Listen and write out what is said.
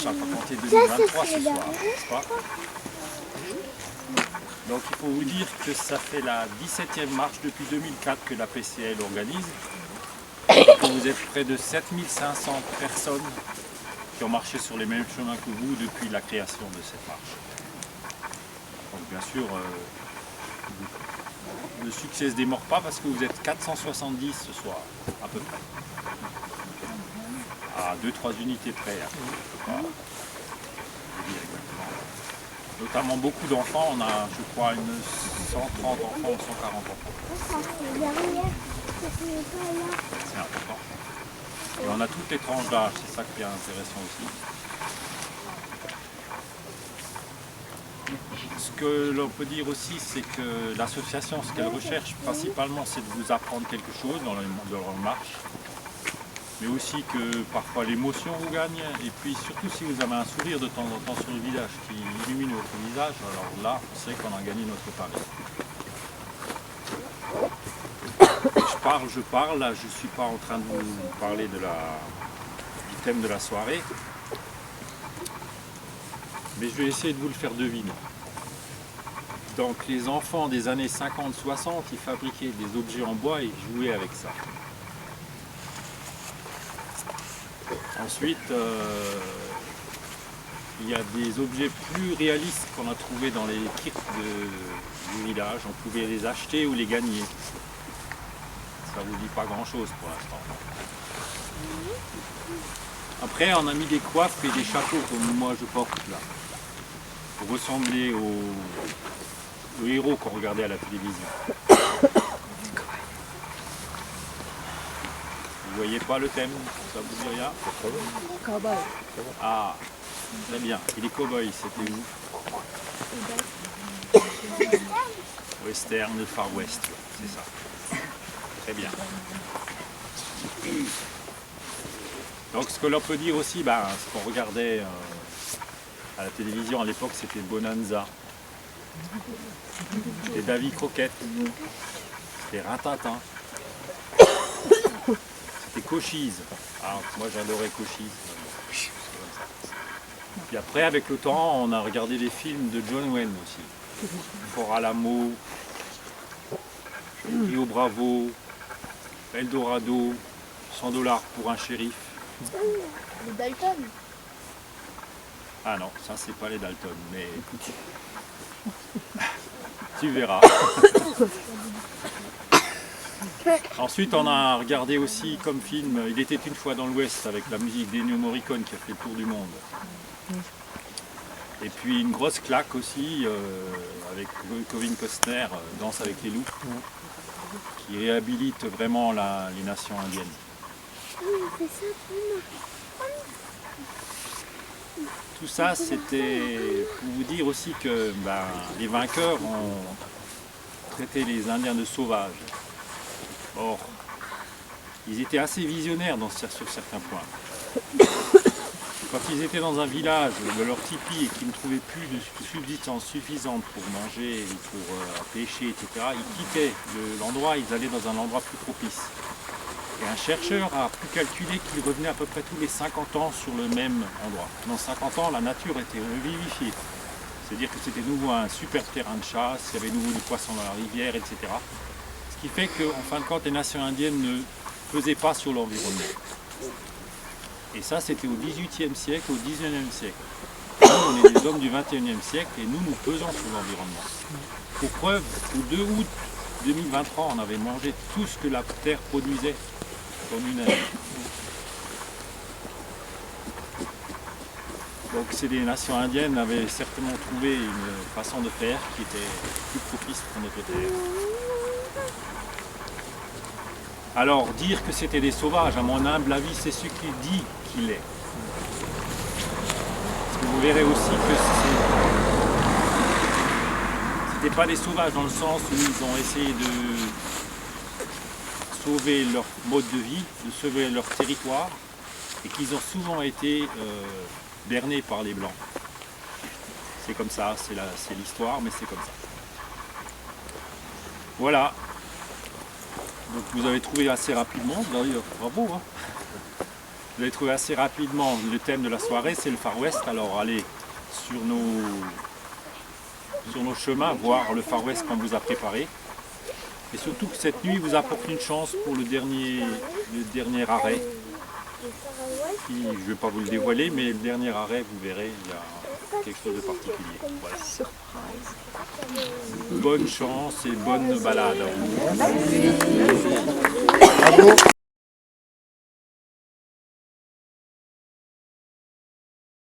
marche à compter 2023 ce soir, n'est-ce pas? Donc il faut vous dire que ça fait la 17e marche depuis 2004 que la PCL organise. Et que vous êtes près de 7500 personnes qui ont marché sur les mêmes chemins que vous depuis la création de cette marche. Donc bien sûr, le succès ne se démord pas parce que vous êtes 470 ce soir, à peu près. À 2-3 unités près. Hein. Je peux pas vous dire exactement. Notamment beaucoup d'enfants, on a je crois une 130 enfants ou 140 enfants. C'est important. Et on a toutes les tranches d'âge, c'est ça qui est intéressant aussi. Ce que l'on peut dire aussi, c'est que l'association, ce qu'elle recherche principalement, c'est de vous apprendre quelque chose dans leur marche. Mais aussi que parfois l'émotion vous gagne, et puis surtout si vous avez un sourire de temps en temps sur le visage qui illumine votre visage, alors là, on sait qu'on a gagné notre pari. Je parle, là je ne suis pas en train de vous parler du thème de la soirée, mais je vais essayer de vous le faire deviner. Donc les enfants des années 50-60, ils fabriquaient des objets en bois et ils jouaient avec ça. Ensuite, il y a des objets plus réalistes qu'on a trouvés dans les kits du village. On pouvait les acheter ou les gagner. Ça ne vous dit pas grand chose pour l'instant. Après, on a mis des coiffes et des chapeaux comme moi je porte là, pour ressembler aux héros qu'on regardait à la télévision. Vous voyez pas le thème? Ça vous dit rien? Cowboy. Ah, très bien. Et les cow-boys, c'était où? Western, le Far West, c'est ça. Très bien. Donc ce que l'on peut dire aussi, ce qu'on regardait à la télévision à l'époque, c'était Bonanza. C'était Davy Croquette. C'était Rintintin. C'était Cochise. Alors, moi j'adorais Cochise. Puis après, avec le temps, on a regardé des films de John Wayne aussi. Fort Alamo, Rio Bravo, Eldorado, 100 $ pour un shérif. Les Dalton. Ah non, ça c'est pas les Dalton, mais tu verras. Ensuite, on a regardé aussi comme film Il était une fois dans l'Ouest avec la musique d'Ennio Morricone qui a fait le tour du monde. Et puis une grosse claque aussi avec Kevin Costner, Danse avec les loups, qui réhabilite vraiment les nations indiennes. Tout ça, c'était pour vous dire aussi que les vainqueurs ont traité les Indiens de sauvages. Or, ils étaient assez visionnaires sur certains points. Quand ils étaient dans un village de leur tipi et qu'ils ne trouvaient plus de subsistance suffisante pour manger, pour pêcher, etc., ils quittaient l'endroit, ils allaient dans un endroit plus propice. Et un chercheur a pu calculer qu'il revenait à peu près tous les 50 ans sur le même endroit. Dans 50 ans, la nature était revivifiée. C'est-à-dire que c'était nouveau un super terrain de chasse, il y avait nouveau du poisson dans la rivière, etc. Ce qui fait qu'en fin de compte, les nations indiennes ne pesaient pas sur l'environnement. Et ça, c'était au XVIIIe siècle, au XIXe siècle. Nous, on est des hommes du XXIe siècle et nous pesons sur l'environnement. Pour preuve, au 2 août 2023, on avait mangé tout ce que la Terre produisait en une année. Donc les nations indiennes avaient certainement trouvé une façon de faire qui était plus propice pour notre terre. Alors dire que c'était des sauvages, à mon humble avis, c'est ce qu'il dit qu'il est. Parce que vous verrez aussi que c'était pas des sauvages dans le sens où ils ont essayé de sauver leur mode de vie, de sauver leur territoire, et qu'ils ont souvent été bernés par les Blancs. C'est comme ça, c'est l'histoire, mais c'est comme ça. Voilà. Donc vous avez trouvé assez rapidement, d'ailleurs, bravo. Hein. Vous allez trouver assez rapidement le thème de la soirée, c'est le Far West. Alors allez sur nos chemins voir le Far West qu'on vous a préparé. Et surtout que cette nuit vous apporte une chance pour le dernier arrêt. Qui, je ne vais pas vous le dévoiler, mais le dernier arrêt, vous verrez, il y a quelque chose de particulier. Voilà. Surprise. Bonne chance et bonne balade.